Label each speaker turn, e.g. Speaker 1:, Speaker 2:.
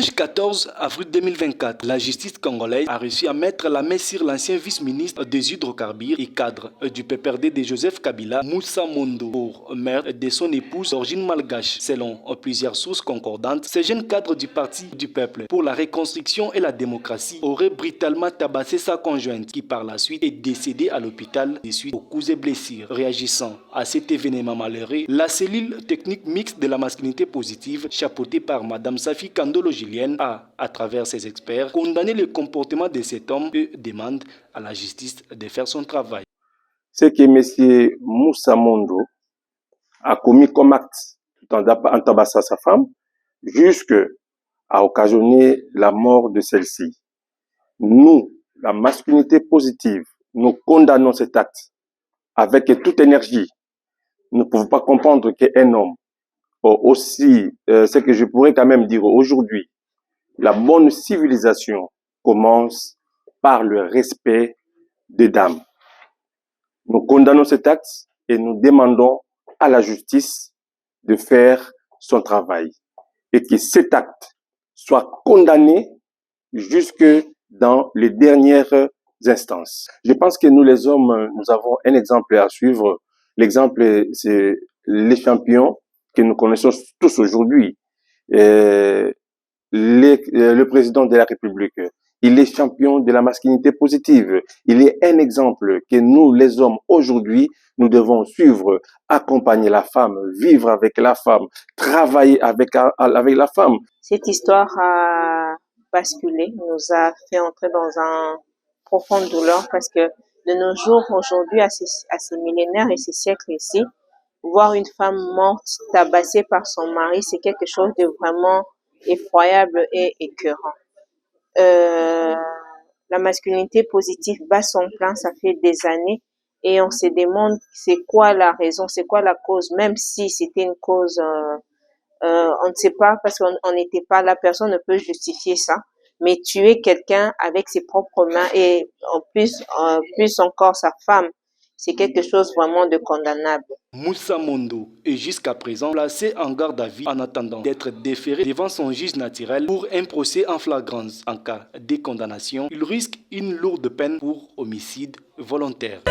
Speaker 1: Dimanche 14 avril 2024, la justice congolaise a réussi à mettre la main sur l'ancien vice-ministre des hydrocarbures et cadre du PPRD de Joseph Kabila, Moussa Mondo, pour meurtre de son épouse d'origine malgache. Selon plusieurs sources concordantes, ce jeune cadre du Parti du Peuple pour la reconstruction et la démocratie aurait brutalement tabassé sa conjointe qui par la suite est décédée à l'hôpital des suites aux coups et blessures. Réagissant à cet événement malheureux, la cellule technique mixte de la masculinité positive, chapeautée par Madame Safi Kandolo-Julienne, a, à travers ses experts, condamné le comportement de cet homme et demande à la justice de faire son travail.
Speaker 2: Ce que M. Moussa Mondo a commis comme acte en tabassant sa femme, jusqu'à occasionner la mort de celle-ci. Nous, la masculinité positive, nous condamnons cet acte avec toute énergie. Nous ne pouvons pas comprendre qu'un homme, aussi, ce que je pourrais quand même dire aujourd'hui, la bonne civilisation commence par le respect des dames. Nous condamnons cet acte et nous demandons à la justice de faire son travail et que cet acte soit condamné jusque dans les dernières instances. Je pense que nous les hommes, nous avons un exemple à suivre. L'exemple, c'est les champions que nous connaissons tous aujourd'hui. Le président de la République, il est champion de la masculinité positive. Il est un exemple que nous, les hommes, aujourd'hui, nous devons suivre, accompagner la femme, vivre avec la femme, travailler avec la femme.
Speaker 3: Cette histoire a basculé, nous a fait entrer dans un profond douleur parce que de nos jours, aujourd'hui, à ces millénaires et ces siècles ici, voir une femme morte, tabassée par son mari, c'est quelque chose de vraiment effroyable et écœurant. La masculinité positive bat son plein, ça fait des années, et on se demande c'est quoi la raison, c'est quoi la cause, même si c'était une cause, on ne sait pas parce qu'on n'était pas là, personne ne peut justifier ça. Mais tuer quelqu'un avec ses propres mains et en plus encore sa femme, c'est quelque chose vraiment de condamnable.
Speaker 1: Moussa Mondo est jusqu'à présent placé en garde à vue en attendant d'être déféré devant son juge naturel pour un procès en flagrance. En cas de condamnation, il risque une lourde peine pour homicide volontaire.